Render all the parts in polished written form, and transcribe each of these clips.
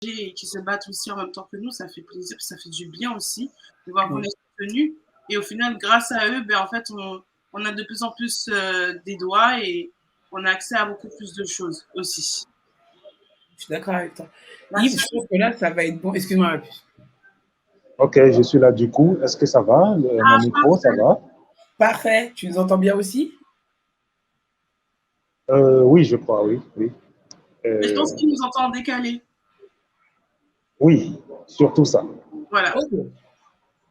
et qui se battent aussi en même temps que nous, ça fait plaisir, ça fait du bien aussi de voir qu'on Oui. est soutenus. Et au final, grâce à eux, ben, en fait, on a de plus en plus des doigts et on a accès à beaucoup plus de choses aussi. Je suis d'accord avec toi. Yves, Merci. je pense que là, ça va être bon. Excuse-moi, la puce. Ok, je suis là du coup. Est-ce que ça va? Mon micro, ça va? Parfait. Tu nous entends bien aussi? Oui, je crois, oui, oui. Mais je Euh, pense qu'ils nous entendent en décalé. oui, surtout ça. Voilà. Ok.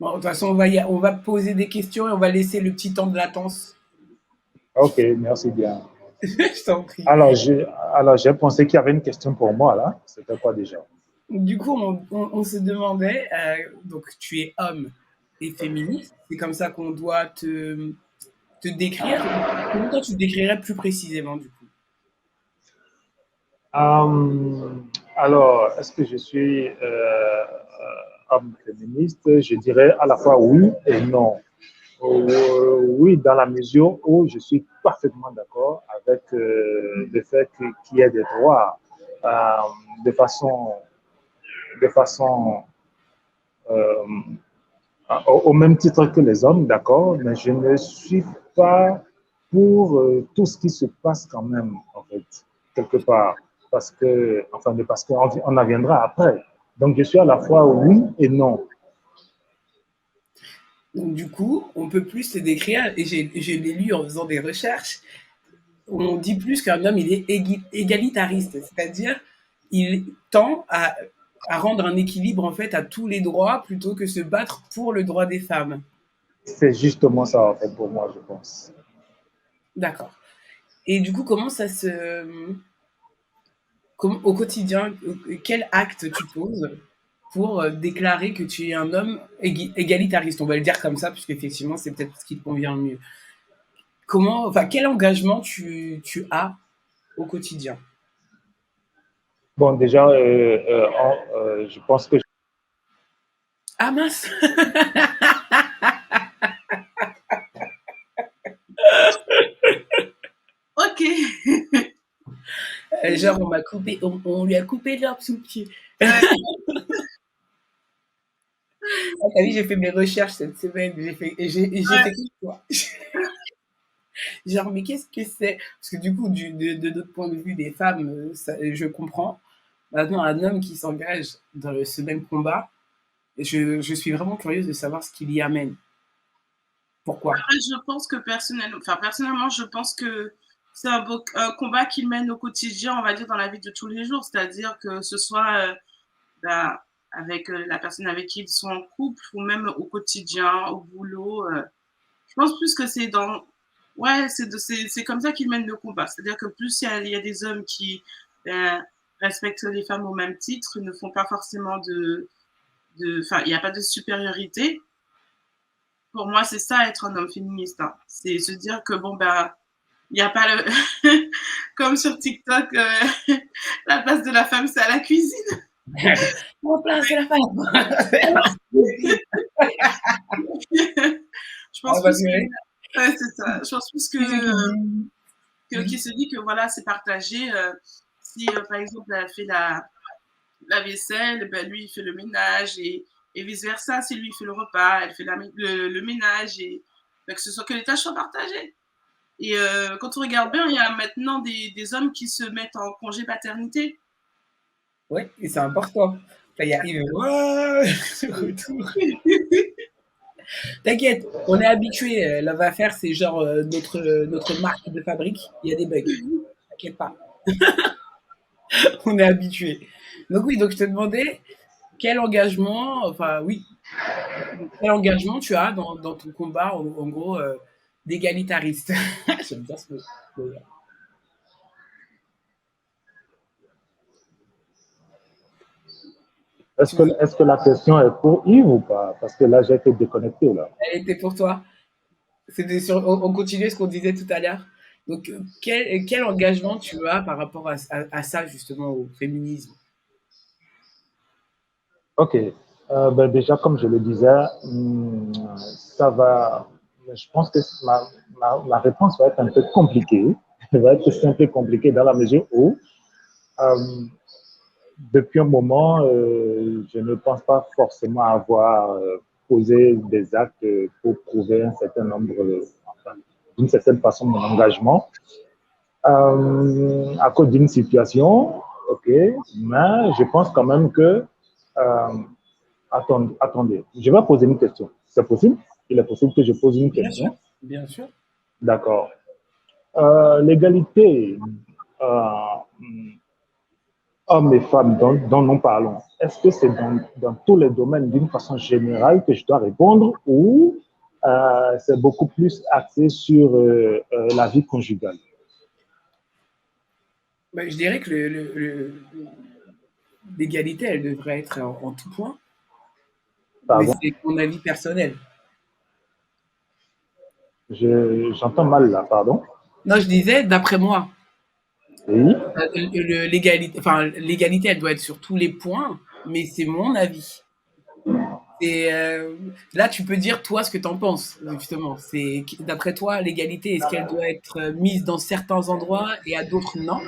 Bon, de toute façon, on va poser des questions et on va laisser le petit temps de latence. Ok, merci bien. Je t'en prie. Alors, j'ai pensé qu'il y avait une question pour moi là. C'était quoi déjà? Du coup, on se demandait, donc tu es homme et féministe, c'est comme ça qu'on doit te décrire. Comment toi tu te décrirais plus précisément du coup? Euh, alors, est-ce que je suis homme féministe? Je dirais à la fois oui et non. Oui, dans la mesure où je suis parfaitement d'accord avec le fait qu'il y ait des droits euh, de façon, de façon euh, au même titre que les hommes, d'accord, mais je ne suis pas pour tout ce qui se passe quand même, en fait, quelque part, parce qu'on en viendra après. Donc, je suis à la fois oui et non. Donc du coup, on peut plus te décrire, et je l'ai lu en faisant des recherches, on dit plus qu'un homme il est égalitariste, c'est-à-dire il tend à rendre un équilibre en fait à tous les droits plutôt que se battre pour le droit des femmes. C'est justement ça, en fait, pour moi, je pense. D'accord. Et du coup, comment ça se, au quotidien, quel acte tu poses pour déclarer que tu es un homme égalitariste, on va le dire comme ça, puisqu'effectivement, c'est peut-être ce qui te convient le mieux. Comment, enfin, quel engagement tu as au quotidien? Bon, déjà, je pense que Ah mince. Ok. Genre, on m'a coupé, on lui a coupé l'herbe sous le pied. Ouais. Ah, t'as vu, j'ai fait mes recherches cette semaine, j'ai Ouais. fait comme toi. Genre, mais qu'est-ce que c'est? Parce que du coup, de notre point de vue des femmes, je comprends. Maintenant, un homme qui s'engage dans ce même combat, je suis vraiment curieuse de savoir ce qu'il y amène. Pourquoi? Après, je pense que personnellement, je pense que c'est un combat qu'il mène au quotidien, on va dire, dans la vie de tous les jours. C'est-à-dire que ce soit bah, avec la personne avec qui ils sont en couple ou même au quotidien, au boulot. Je pense plus que c'est dans. Ouais, c'est comme ça qu'ils mènent le combat. C'est-à-dire que plus il y a des hommes qui euh, respectent les femmes au même titre, ne font pas forcément enfin, il n'y a pas de supériorité. Pour moi, c'est ça être un homme féministe, hein. C'est se dire que bon, bah, il n'y a pas le. Comme sur TikTok, la place de la femme, c'est à la cuisine. En place de la femme. Je Ah pense bah plus que. purée. Ouais, c'est ça. Je pense plus Qui c'est qui dit? qui se dit que voilà, c'est partagé. Si, par exemple, elle fait la vaisselle, ben, lui, il fait le ménage et vice-versa. Si lui, il fait le repas, elle fait le ménage et ben, que les tâches soient partagées. Et quand on regarde bien, il y a maintenant des hommes qui se mettent en congé paternité. Oui, et c'est important. Là, il y a Yves. Ouais, retour. T'inquiète, on est habitué. La va faire, c'est genre notre marque de fabrique. Il y a des bugs. T'inquiète pas. On est habitué. Donc oui, donc je te demandais quel engagement, enfin oui, quel engagement tu as dans ton combat, en gros, d'égalitariste. J'aime bien ce mot. Tu nous est-ce que la question est pour Yves ou pas? Parce que là, j'ai été déconnecté là. Elle était pour toi. On continue ce qu'on disait tout à l'heure. Donc, quel engagement tu as par rapport à ça, justement, au féminisme? Ok. Ben déjà, comme je le disais, ça va. Je pense que ma réponse va être un peu compliquée. Elle va être un peu compliquée dans la mesure où, euh, depuis un moment, je ne pense pas forcément avoir posé des actes pour prouver un certain nombre, enfin, d'une certaine façon, mon engagement à cause d'une situation, ok, mais je pense quand même que, attendez, je vais poser une question. C'est possible? Il est possible que je pose une Bien sûr, question? bien sûr. D'accord. L'égalité hommes et femmes dont nous parlons, est-ce que c'est dans tous les domaines d'une façon générale que je dois répondre ou c'est beaucoup plus axé sur la vie conjugale? Bah, je dirais que l'égalité, elle devrait être en tout point, mais Pardon, c'est mon avis personnel. j'entends mal là, pardon. Non, je disais, d'après moi, Oui, l'égalité, elle doit être sur tous les points, mais c'est mon avis. Et là, tu peux dire toi ce que tu en penses, justement. C'est d'après toi, l'égalité, est-ce qu'elle doit être mise dans certains endroits et à d'autres non?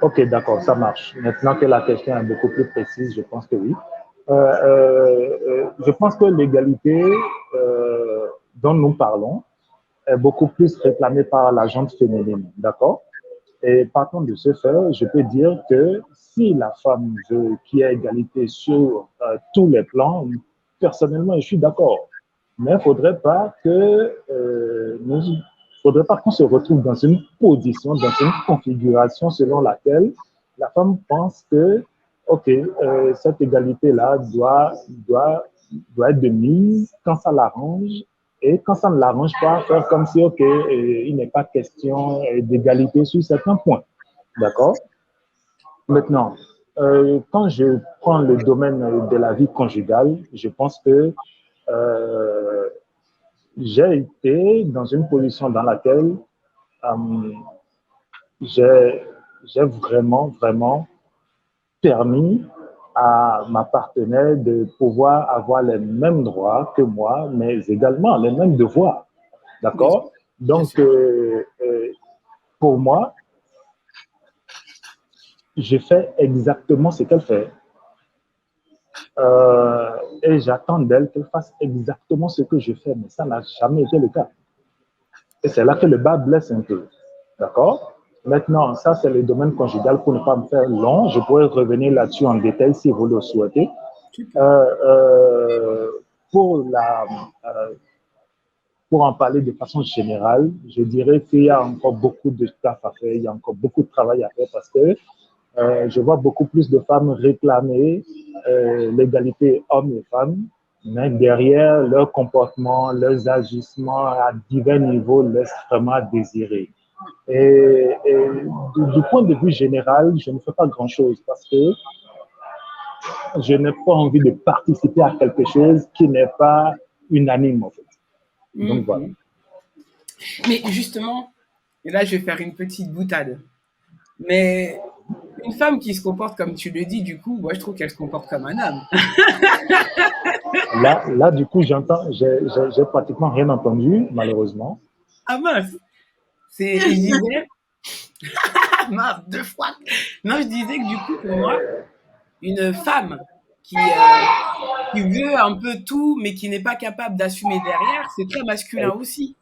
ok, d'accord, ça marche. Maintenant que la question est beaucoup plus précise, je pense que oui. Je pense que l'égalité dont nous parlons est beaucoup plus réclamée par la gente féminine, d'accord? Et partant de ce fait, je peux dire que si la femme veut qu'il y ait égalité sur tous les plans, personnellement, je suis d'accord. Mais il ne faudrait pas faudrait pas qu'on se retrouve dans une position, dans une configuration selon laquelle la femme pense que, OK, cette égalité-là doit être de mise quand ça l'arrange et quand ça ne l'arrange pas, faire comme si, OK, il n'est pas question d'égalité sur certains points. D'accord? Maintenant, quand je prends le domaine de la vie conjugale, je pense que euh, j'ai été dans une position dans laquelle euh, j'ai vraiment permis à ma partenaire de pouvoir avoir les mêmes droits que moi, mais également les mêmes devoirs. Bien sûr, D'accord? bien Donc, sûr. pour moi, je fais exactement ce qu'elle fait. Et j'attends d'elle qu'elle fasse exactement ce que je fais, mais ça n'a jamais été le cas. Et c'est là que le bas blesse un peu. D'accord? Maintenant, ça, c'est le domaine conjugal pour ne pas me faire long. Je pourrais revenir là-dessus en détail si vous le souhaitez. Super. Euh, euh, pour, la, euh, pour en parler de façon générale, je dirais qu'il y a encore beaucoup de taf à faire, il y a encore beaucoup de travail à faire parce que je vois beaucoup plus de femmes réclamer l'égalité hommes et femmes, mais derrière leur comportement, leurs agissements à divers niveaux laissent vraiment à désirer. Et du point de vue général, je ne fais pas grand-chose parce que je n'ai pas envie de participer à quelque chose qui n'est pas unanime, en fait. Donc voilà. Mhm. Mais justement, et là, je vais faire une petite boutade. Mais une femme qui se comporte comme tu le dis, du coup, moi, je trouve qu'elle se comporte comme un homme. Là, du coup, j'ai pratiquement rien entendu, malheureusement. Ah mince! Je disais, ah mince, deux fois. Non, je disais que du coup, pour moi, une femme qui, euh, qui veut un peu tout, mais qui n'est pas capable d'assumer derrière, c'est très masculin aussi.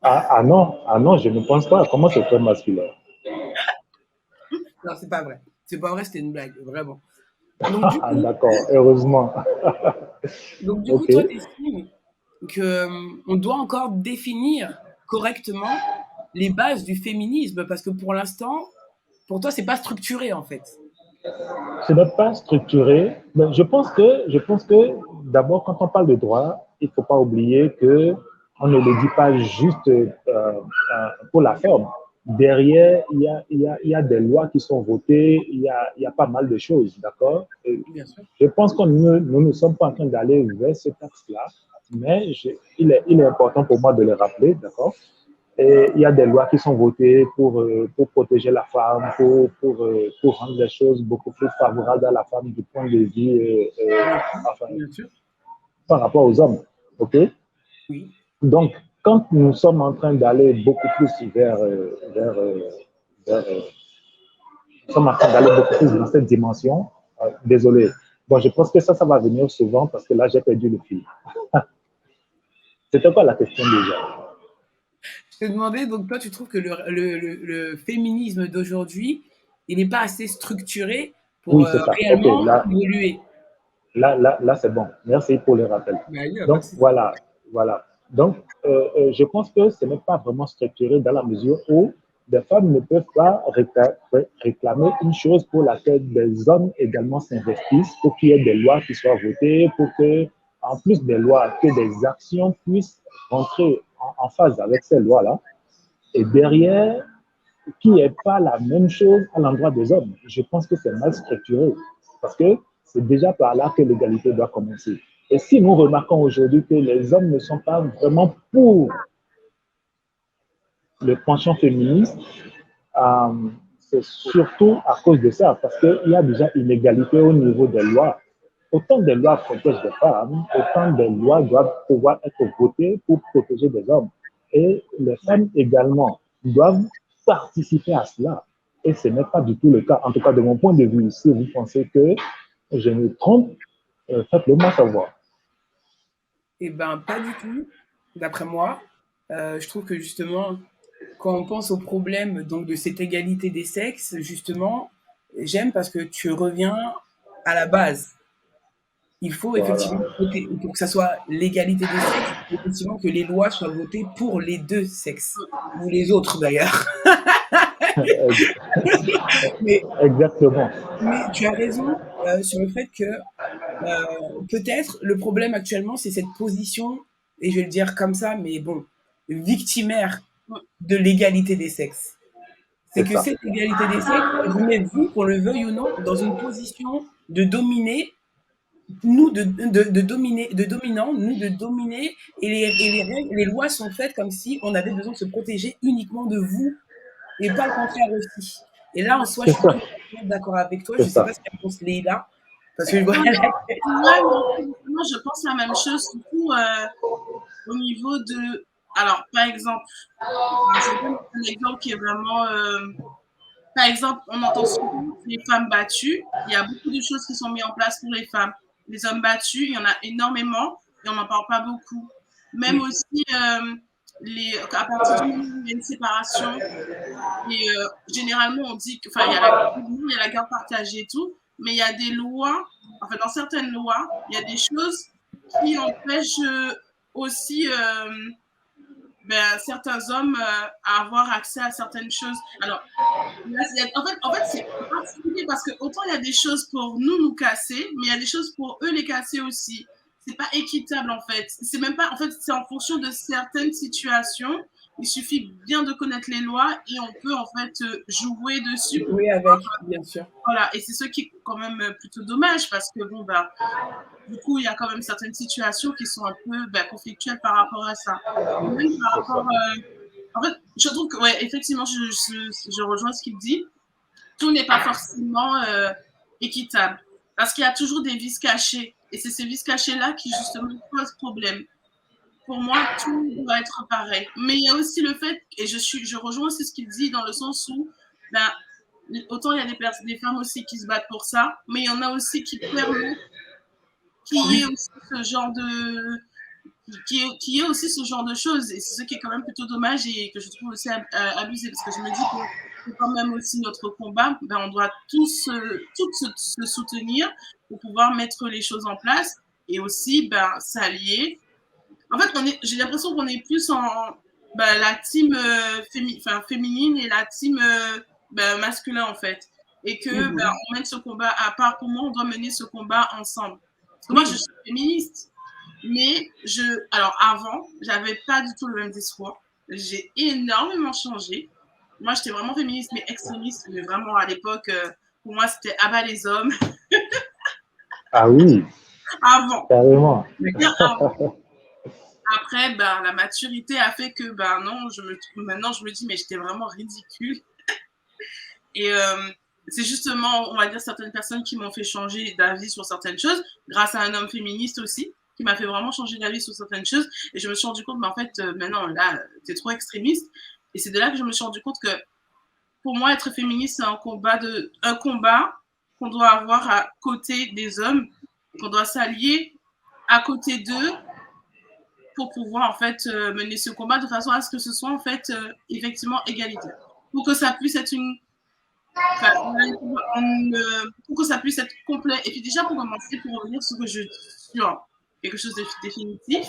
Ah non, je ne pense pas. Comment c'est très masculin? Non, c'est pas vrai. C'est pas vrai, c'était une blague, vraiment. Donc du Ah, coup, d'accord, heureusement. Ok. toi, tu estimes que on doit encore définir correctement les bases du féminisme parce que pour l'instant, pour toi, c'est pas structuré en fait. Ce n'est pas structuré, mais je pense que d'abord, quand on parle de droit, il ne faut pas oublier que on ne le dit pas juste pour la forme. Derrière, il y a des lois qui sont votées, il y a pas mal de choses, d'accord? Bien sûr. Je pense que nous ne sommes pas en train d'aller vers cet axe-là, mais il est important pour moi de le rappeler, d'accord? Et il y a des lois qui sont votées pour protéger la femme, pour rendre les choses beaucoup plus favorables à la femme du point de vue Bien sûr. enfin, Bien sûr. par rapport aux hommes. OK? Oui. Donc, quand nous sommes en train d'aller beaucoup plus vers sommes en train d'aller beaucoup plus dans cette dimension. Désolé. Bon, je pense que ça va venir souvent parce que là, j'ai perdu le fil. C'était quoi la question déjà? Je te demandais, donc toi, tu trouves que le féminisme d'aujourd'hui, il n'est pas assez structuré pour Oui, c'est ça. Ok, réellement évoluer. là c'est bon. Merci pour le rappel. Bah, il y a pas de Donc, souci. voilà. Donc, je pense que ce n'est pas vraiment structuré dans la mesure où des femmes ne peuvent pas réclamer une chose pour laquelle des hommes également s'investissent, pour qu'il y ait des lois qui soient votées, pour que, en plus des lois, que des actions puissent rentrer en phase avec ces lois-là. Et derrière, qu'il n'y ait pas la même chose à l'endroit des hommes. Je pense que c'est mal structuré parce que c'est déjà par là que l'égalité doit commencer. Et si nous remarquons aujourd'hui que les hommes ne sont pas vraiment pour le penchant féministe, c'est surtout à cause de ça, parce qu'il y a déjà une égalité au niveau des lois. Autant des lois protègent les femmes, autant des lois doivent pouvoir être votées pour protéger les hommes. Et les femmes également doivent participer à cela. Et ce n'est pas du tout le cas. En tout cas, de mon point de vue, si vous pensez que je me trompe, faites-le moi savoir. Eh ben, pas du tout, d'après moi. Je trouve que justement, quand on pense au problème donc de cette égalité des sexes, justement, j'aime parce que tu reviens à la base. Il faut Voilà. effectivement voter pour que ça soit l'égalité des sexes, effectivement que les lois soient votées pour les deux sexes ou les autres d'ailleurs. mais, Exactement. mais tu as raison sur le fait que peut-être le problème actuellement c'est cette position et je vais le dire comme ça, mais bon, victimaire de l'égalité des sexes. C'est C'est que ça. cette égalité des sexes, elle vous met, vous, qu'on le veuille ou non, dans une position de dominer, nous de dominer, de dominant, nous de dominer, et les règles, les lois sont faites comme si on avait besoin de se protéger uniquement de vous, et pas le contraire aussi. Et là, en soi, je C'est suis ça. tout à fait d'accord avec toi. Je C'est ne sais ça. pas ce qu'elle pense Leïla, parce que je vois Non, la mais tête. ouais, moi, je pense la même chose, surtout au niveau de. Alors, par exemple, je donne un exemple qui est vraiment. Par exemple, on entend souvent les femmes battues. Il y a beaucoup de choses qui sont mises en place pour les femmes. Les hommes battus, il y en a énormément et on n'en parle pas beaucoup. Même Oui, aussi, à partir du moment où il y a une séparation, et généralement, on dit que, enfin, il y a la garde partagée et tout, mais il y a des lois, enfin, dans certaines lois, il y a des choses qui empêchent aussi certains hommes à avoir accès à certaines choses. Alors, en fait c'est particulier parce que autant il y a des choses pour nous casser, mais il y a des choses pour eux les casser aussi. C'est pas équitable en fait. C'est même pas, en fait, c'est en fonction de certaines situations. Il suffit bien de connaître les lois et on peut en fait jouer dessus pour oui, avec, bien sûr. voilà. Et c'est ce qui est quand même plutôt dommage parce que bon bah du coup il y a quand même certaines situations qui sont un peu conflictuelles par rapport à ça. Et même par C'est ça. rapport en fait, je trouve que, ouais, effectivement, je rejoins ce qu'il dit. Tout n'est pas forcément équitable. Parce qu'il y a toujours des vices cachés. Et c'est ces vices cachés-là qui, justement, posent problème. Pour moi, tout doit être pareil. Mais il y a aussi le fait, et je rejoins aussi ce qu'il dit dans le sens où, ben, autant il y a des femmes aussi qui se battent pour ça, mais il y en a aussi qui permettent qu'il y ait Oui, aussi ce genre de, qui est aussi ce genre de choses. Et c'est ce qui est quand même plutôt dommage et que je trouve aussi abusé parce que je me dis que c'est quand même aussi notre combat. Ben, on doit toutes se soutenir pour pouvoir mettre les choses en place et aussi s'allier. En fait, j'ai l'impression qu'on est plus en la team féminine et la team masculin en fait. Et que on mène ce combat à part. Pour moi, on doit mener ce combat ensemble. Parce que moi, je oui, suis féministe. Mais alors avant, j'avais pas du tout le même discours. J'ai énormément changé. Moi, j'étais vraiment féministe, mais extrémiste. Mais vraiment, à l'époque, pour moi, c'était abat les hommes. Ah oui, Avant. carrément. Bien avant. Après, la maturité a fait que, non, maintenant, je me dis, mais j'étais vraiment ridicule. Et c'est justement, on va dire, certaines personnes qui m'ont fait changer d'avis sur certaines choses, grâce à un homme féministe aussi, qui m'a fait vraiment changer d'avis sur certaines choses. Et je me suis rendu compte, en fait, maintenant, là, t'es trop extrémiste. Et c'est de là que je me suis rendu compte que pour moi, être féministe, c'est un combat qu'on doit avoir à côté des hommes, qu'on doit s'allier à côté d'eux pour pouvoir en fait mener ce combat de façon à ce que ce soit en fait effectivement égalitaire. Pour que ça puisse être pour que ça puisse être complet. Et puis déjà pour commencer, pour revenir sur quelque chose de définitif,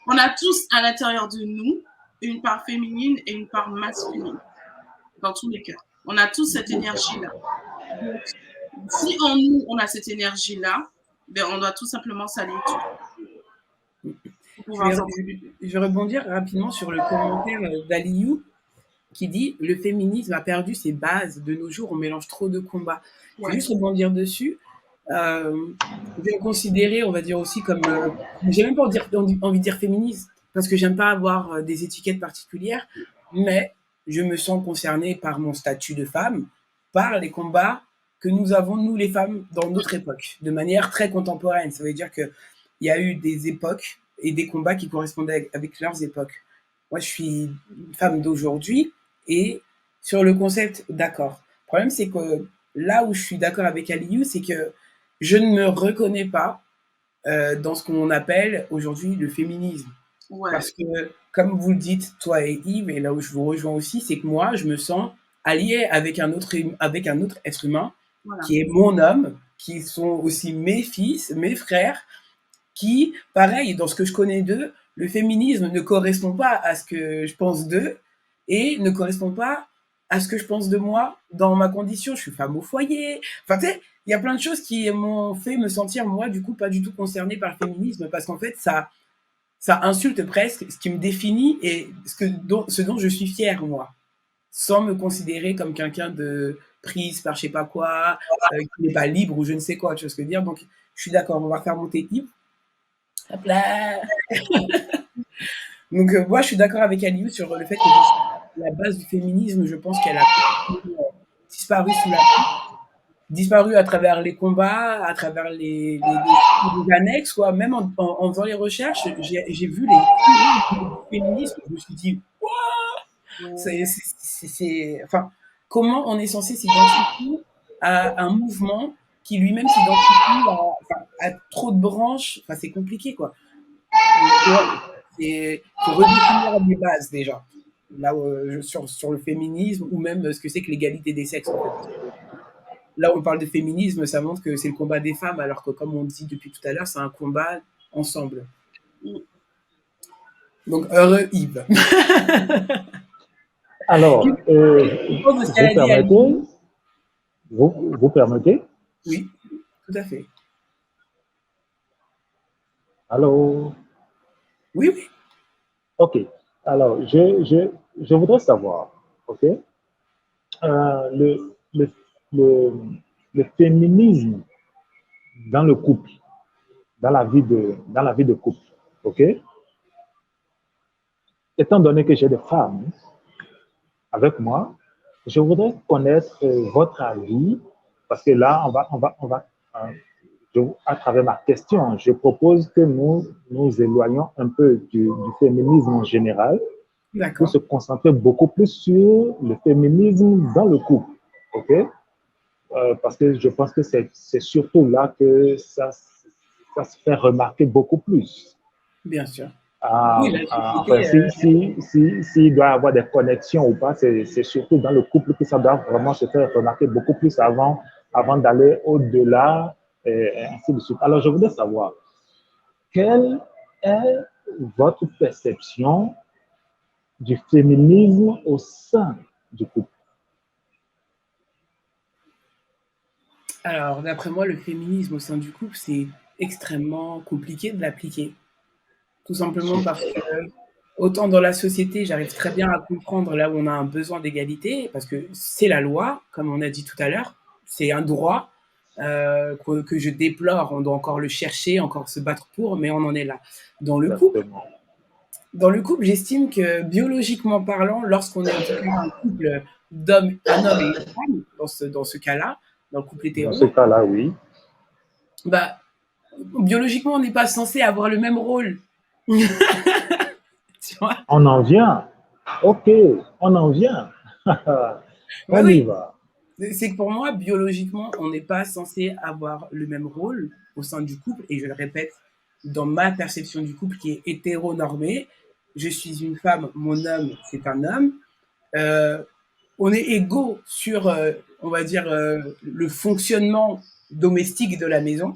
on a tous à l'intérieur de nous une part féminine et une part masculine, dans tous les cas. On a tous cette énergie-là. Donc, si en nous, on a cette énergie-là, ben, on doit tout simplement s'allier dessus. Je vais rebondir rapidement sur le commentaire d'Aliou qui dit « Le féminisme a perdu ses bases. De nos jours, on mélange trop de combats. » Je vais juste rebondir dessus. Je vais me considérer, on va dire aussi comme... j'ai même pas envie de dire féministe, parce que j'aime pas avoir des étiquettes particulières, mais je me sens concernée par mon statut de femme, par les combats que nous avons, nous les femmes, dans notre époque, de manière très contemporaine. Ça veut dire qu'il y a eu des époques et des combats qui correspondaient avec leurs époques. Moi, je suis une femme d'aujourd'hui, et sur le concept, d'accord. Le problème, c'est que là où je suis d'accord avec Aliou, c'est que je ne me reconnais pas dans ce qu'on appelle aujourd'hui le féminisme. Ouais. Parce que, comme vous le dites, toi et Yves, et là où je vous rejoins aussi, c'est que moi, je me sens alliée avec un autre être humain, voilà, qui est mon homme, qui sont aussi mes fils, mes frères, qui, pareil, dans ce que je connais d'eux, le féminisme ne correspond pas à ce que je pense d'eux et ne correspond pas à ce que je pense de moi dans ma condition. Je suis femme au foyer. Enfin, tu sais, il y a plein de choses qui m'ont fait me sentir, moi, du coup, pas du tout concernée par le féminisme parce qu'en fait, ça insulte presque ce qui me définit et ce dont je suis fière, moi, sans me considérer comme quelqu'un de prise par je sais pas quoi, qui n'est pas libre ou je ne sais quoi, tu vois ce que je veux dire. Donc, je suis d'accord, on va faire monter Yves. Hop là. Donc, moi, je suis d'accord avec Aliou sur le fait que la base du féminisme, je pense qu'elle a disparu sous la pluie, disparu à travers les combats, à travers les annexes, quoi. Même en faisant les recherches, j'ai vu les féminisme. Je me suis dit, waouh, enfin, comment on est censé s'identifier à un mouvement qui lui-même s'identifie à trop de branches. Enfin, c'est compliqué, quoi. Il faut redéfinir les bases déjà. Là, sur le féminisme ou même ce que c'est que l'égalité des sexes. En fait. Là, on parle de féminisme, ça montre que c'est le combat des femmes, alors que, comme on dit depuis tout à l'heure, c'est un combat ensemble. Donc, heureux Yves. Alors, vous permettez? Oui, tout à fait. Allô? Oui, oui. Ok. Alors, je voudrais savoir, ok, le féminisme dans le couple, dans la vie de couple, ok? Étant donné que j'ai des femmes avec moi, je voudrais connaître votre avis, parce que là, à travers ma question, je propose que nous éloignons un peu du féminisme en général pour se concentrer beaucoup plus sur le féminisme dans le couple. Ok? Parce que je pense que c'est surtout là que ça se fait remarquer beaucoup plus. Bien sûr. Enfin, s'il doit y avoir des connexions ou pas, c'est surtout dans le couple que ça doit vraiment se faire remarquer beaucoup plus avant d'aller au-delà et ainsi de suite. Alors, je voudrais savoir, quelle est votre perception du féminisme au sein du couple? Alors, d'après moi, le féminisme au sein du couple, c'est extrêmement compliqué de l'appliquer. Tout simplement parce que, autant dans la société, j'arrive très bien à comprendre là où on a un besoin d'égalité, parce que c'est la loi, comme on a dit tout à l'heure, c'est un droit que je déplore, on doit encore le chercher, encore se battre pour, mais on en est là. Dans le couple, j'estime que biologiquement parlant, lorsqu'on est un couple un homme et une femme, dans ce cas-là, dans le couple hétéro, dans ce cas-là, oui. Bah, biologiquement, on n'est pas censé avoir le même rôle. Tu vois? On en vient. Ok, on en vient. Oui, On y oui. va. C'est que pour moi, biologiquement, on n'est pas censé avoir le même rôle au sein du couple. Et je le répète, dans ma perception du couple qui est hétéronormée, je suis une femme, mon homme, c'est un homme. Euh, on est égaux sur, on va dire, le fonctionnement domestique de la maison.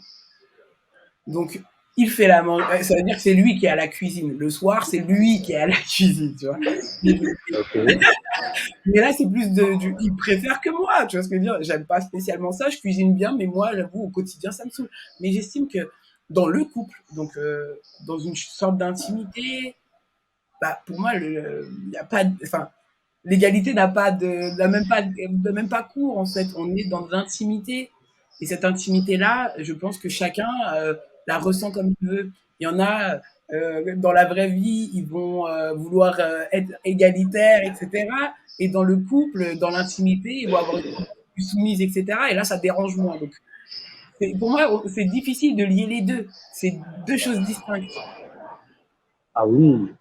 Donc, il fait la manger. Ça veut dire que c'est lui qui est à la cuisine. Le soir, c'est lui qui est à la cuisine, tu vois. OK. Mais là, c'est plus du il préfère que moi, tu vois ce que je veux dire? J'aime pas spécialement ça, je cuisine bien, mais moi, j'avoue, au quotidien, ça me saoule. Mais j'estime que dans le couple, donc dans une sorte d'intimité, bah, pour moi, il y a pas, enfin, l'égalité n'a même pas cours en fait. On est dans l'intimité et cette intimité-là, je pense que chacun la ressent comme il veut. Il y en a dans la vraie vie, ils vont vouloir être égalitaires, etc. Et dans le couple, dans l'intimité, ils vont avoir une plus soumise, etc. Et là, ça dérange moins. Donc, pour moi, c'est difficile de lier les deux. C'est deux choses distinctes. Ah oui,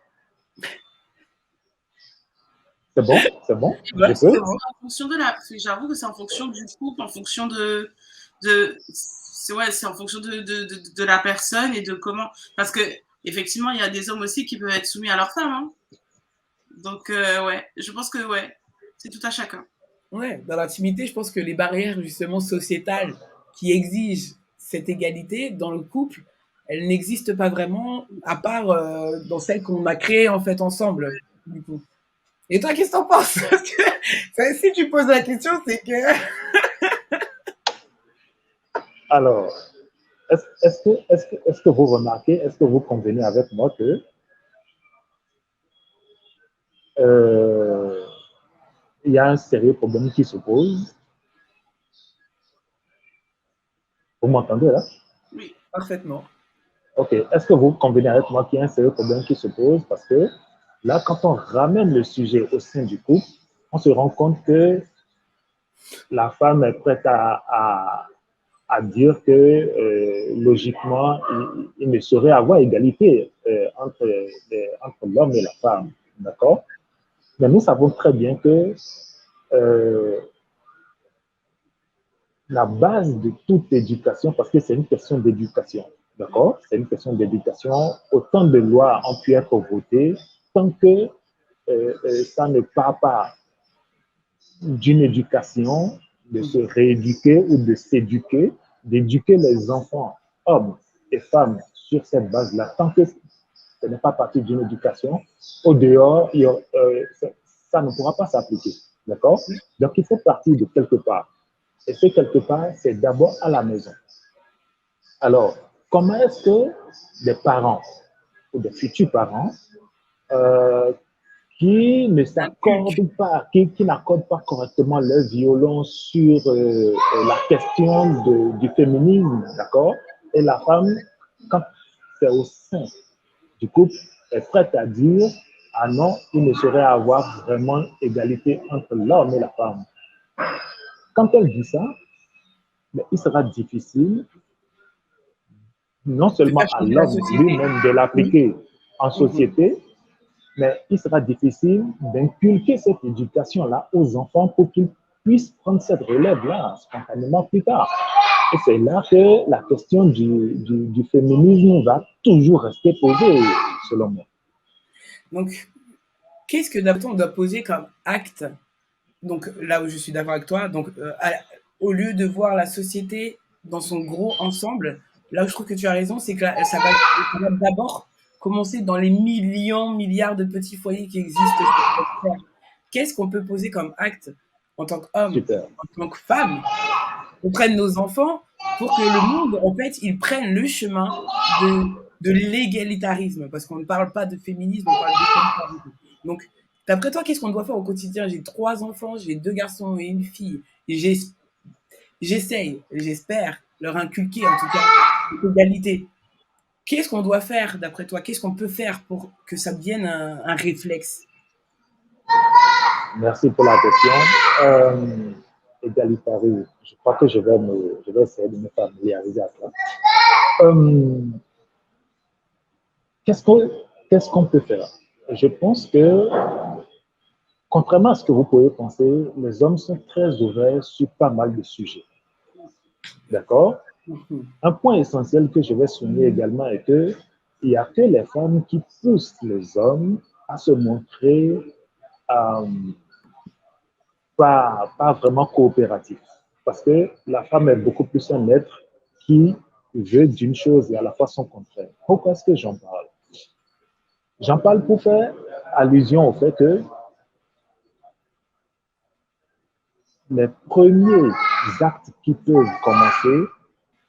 c'est bon, Ouais, je c'est peux. bon. En fonction de la, j'avoue que c'est en fonction du couple, en fonction c'est en fonction de la personne et de comment, parce que effectivement, il y a des hommes aussi qui peuvent être soumis à leur femme, hein. Donc, ouais, je pense que, ouais, c'est tout à chacun. Ouais, dans l'intimité, je pense que les barrières justement sociétales qui exigent cette égalité dans le couple, elles n'existent pas vraiment, à part dans celles qu'on a créées en fait ensemble. Du coup. Et toi, qu'est-ce que t'en penses? Parce que si tu poses la question, c'est que Alors, est-ce que vous remarquez, est-ce que vous convenez avec moi que euh, il y a un sérieux problème qui se pose? Vous m'entendez là? Oui. parfaitement. OK. Est-ce que vous convenez avec moi qu'il y a un sérieux problème qui se pose? Parce que là, quand on ramène le sujet au sein du couple, on se rend compte que la femme est prête à dire que logiquement, il ne saurait avoir égalité entre l'homme et la femme. D'accord? Mais nous savons très bien que euh, la base de toute éducation, parce que c'est une question d'éducation, d'accord? C'est une question d'éducation. Autant de lois ont pu être votées, tant que ça ne part pas d'une éducation, de se rééduquer ou de s'éduquer, d'éduquer les enfants, hommes et femmes, sur cette base-là, tant que ce n'est pas parti d'une éducation, au dehors, ça ne pourra pas s'appliquer. D'accord? Donc, il faut partir de quelque part. Et ce quelque part, c'est d'abord à la maison. Alors, comment est-ce que des parents ou des futurs parents euh, qui ne s'accordent pas, qui n'accordent pas correctement leur violence sur la question du féminisme, d'accord? Et la femme, quand c'est au sein du couple, est prête à dire, ah non, il ne saurait avoir vraiment égalité entre l'homme et la femme. Quand elle dit ça, mais il sera difficile non De faire seulement à changer la l'homme société. lui-même de l'appliquer en société, mais il sera difficile d'inculquer cette éducation-là aux enfants pour qu'ils puissent prendre cette relève-là spontanément plus tard. Et c'est là que la question du féminisme va toujours rester posée, selon moi. Donc, qu'est-ce que d'abord on doit poser comme acte? Donc là où je suis d'accord avec toi, donc au lieu de voir la société dans son gros ensemble, là où je trouve que tu as raison, c'est que là, ça va d'abord commencer dans les millions, milliards de petits foyers qui existent sur cette terre. Qu'est-ce qu'on peut poser comme acte en tant qu'homme, Super. en tant que femme, auprès de nos enfants pour que le monde, en fait, il prenne le chemin de l'égalitarisme, parce qu'on ne parle pas de féminisme, on parle d'égalitarisme. Donc, d'après toi, qu'est-ce qu'on doit faire au quotidien? J'ai 3 enfants, j'ai 2 garçons et une fille. J'essaye, j'espère leur inculquer, en tout cas, l'égalité. Qu'est-ce qu'on doit faire, d'après toi? Qu'est-ce qu'on peut faire pour que ça devienne un réflexe? Merci pour la question. Égalitarisme. Je crois que je vais essayer de me familiariser à ça. Euh, qu'est-ce qu'on peut faire? Je pense que contrairement à ce que vous pouvez penser, les hommes sont très ouverts sur pas mal de sujets. D'accord? Un point essentiel que je vais souligner également est que il n'y a que les femmes qui poussent les hommes à se montrer pas vraiment coopératif. Parce que la femme est beaucoup plus un être qui veut d'une chose et à la fois son contraire. Pourquoi est-ce que j'en parle? J'en parle pour faire allusion au fait que les premiers actes qui peuvent commencer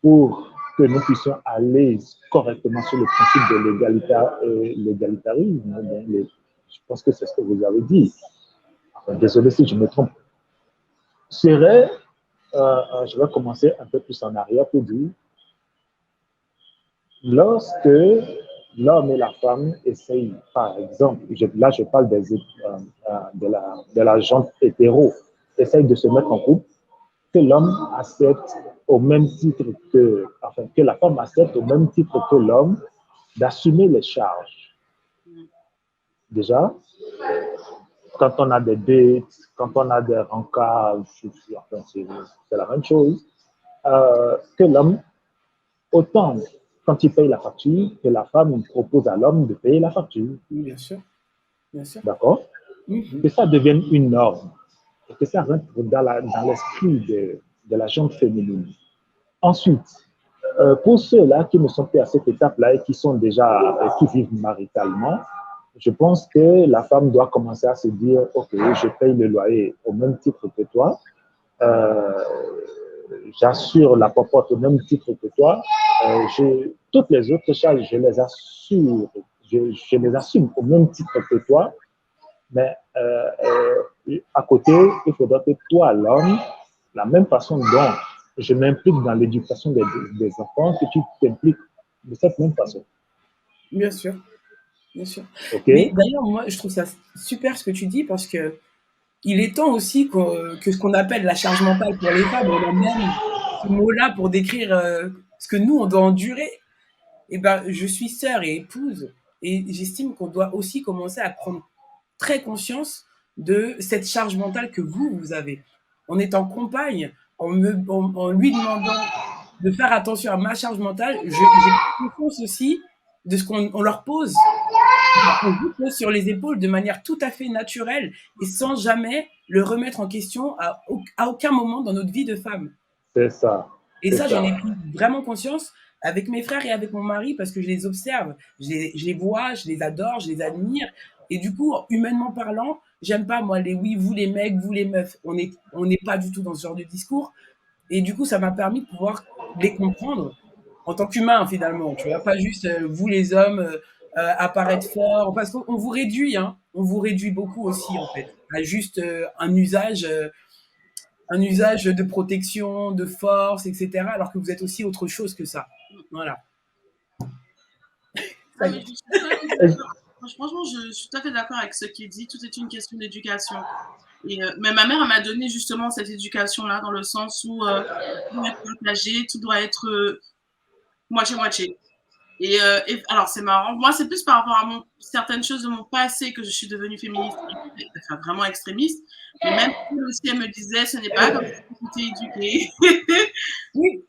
pour que nous puissions aller correctement sur le principe de l'égalitarisme, je pense que c'est ce que vous avez dit. Enfin, désolé si je me trompe. Serait, je vais commencer un peu plus en arrière pour dire, lorsque l'homme et la femme essayent, par exemple, là je parle de la gente hétéro, essayent de se mettre en couple, que l'homme accepte au même titre que, enfin, que la femme accepte au même titre que l'homme d'assumer les charges. Déjà, quand on a des dates, quand on a des rencarts, enfin, c'est la même chose, que l'homme, autant quand il paye la facture, que la femme propose à l'homme de payer la facture. Bien sûr. Bien sûr. D'accord? Que ça devienne une norme et que ça rentre dans l'esprit de la gente féminine. Ensuite, pour ceux-là qui ne sont pas à cette étape-là et qui sont déjà, qui vivent maritalement, je pense que la femme doit commencer à se dire, OK, je paye le loyer au même titre que toi, j'assure la popote au même titre que toi, toutes les autres charges, je les assure, je les assume au même titre que toi, mais à côté, il faudra que toi, l'homme, la même façon dont je m'implique dans l'éducation des enfants, que tu t'impliques de cette même façon. Bien sûr. Bien sûr. Okay. Mais d'ailleurs, moi, je trouve ça super ce que tu dis parce que il est temps aussi que ce qu'on appelle la charge mentale pour les femmes, on a même ce mot-là pour décrire ce que nous, on doit endurer. Et ben, je suis sœur et épouse et j'estime qu'on doit aussi commencer à prendre très conscience de cette charge mentale que vous avez. En étant compagne, en lui demandant de faire attention à ma charge mentale, j'ai conscience aussi de ce qu'on leur pose. On vous pose sur les épaules de manière tout à fait naturelle et sans jamais le remettre en question à aucun moment dans notre vie de femme. C'est ça. Et ça, j'en ai pris vraiment conscience avec mes frères et avec mon mari parce que je les observe, je les vois, je les adore, je les admire. Et du coup, humainement parlant, j'aime pas, moi, les oui, vous les mecs, vous les meufs. On n'est pas du tout dans ce genre de discours. Et du coup, ça m'a permis de pouvoir les comprendre en tant qu'humain, finalement. Tu vois, pas juste vous les hommes apparaître fort, parce qu'on vous réduit, hein. On vous réduit beaucoup aussi, en fait, à juste un usage de protection, de force, etc. Alors que vous êtes aussi autre chose que ça. Voilà. Ah, mais franchement, je suis tout à fait d'accord avec ce qui est dit. Tout est une question d'éducation. Et, mais ma mère m'a donné justement cette éducation-là dans le sens où tout doit être partagé, tout doit être moitié-moitié. Et alors, c'est marrant. Moi, c'est plus par rapport à certaines choses de mon passé que je suis devenue féministe, enfin, vraiment extrémiste. Mais même elle aussi, elle me disait, ce n'est pas comme ça que tu t'es éduquée. Oui.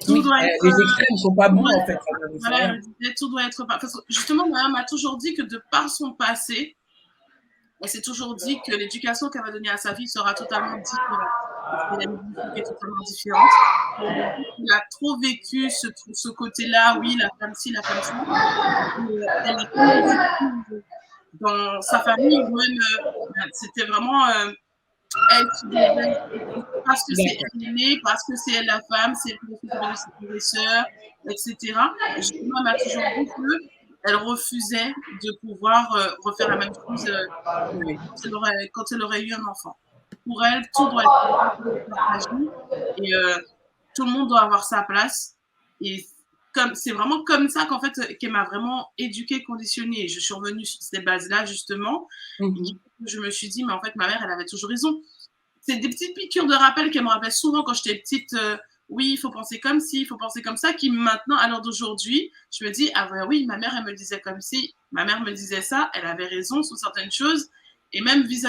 Tout doit être. Les extrêmes ne sont pas bons, en fait. Voilà, elle me disait, tout doit être. Parce que justement, ma mère m'a toujours dit que de par son passé, elle s'est toujours dit que l'éducation qu'elle va donner à sa fille sera totalement différente. Elle a une vie qui est totalement différente. Elle a trop vécu ce côté-là, oui, la femme ci, la femme ça. Elle a pas vécu dans sa famille, ou même, c'était vraiment elle qui devait, parce que c'est elle l'aînée, parce que c'est elle la femme, c'est elle qui devait ses professeurs, etc. Et justement, elle m'a toujours dit qu'elle refusait de pouvoir refaire la même chose quand elle aurait eu un enfant. Pour elle, tout doit être partagé et tout le monde doit avoir sa place. Et c'est vraiment comme ça qu'en fait, qu'elle m'a vraiment éduquée, conditionnée. Et je suis revenue sur ces bases-là, justement. Et je me suis dit, mais en fait, ma mère, elle avait toujours raison. C'est des petites piqûres de rappel qu'elle me rappelle souvent quand j'étais petite. Oui, il faut penser comme ci, il faut penser comme ça, qui maintenant, à l'heure d'aujourd'hui, je me dis, ah ben oui, ma mère, elle me disait comme ci, ma mère me disait ça, elle avait raison sur certaines choses, et même vis-à-vis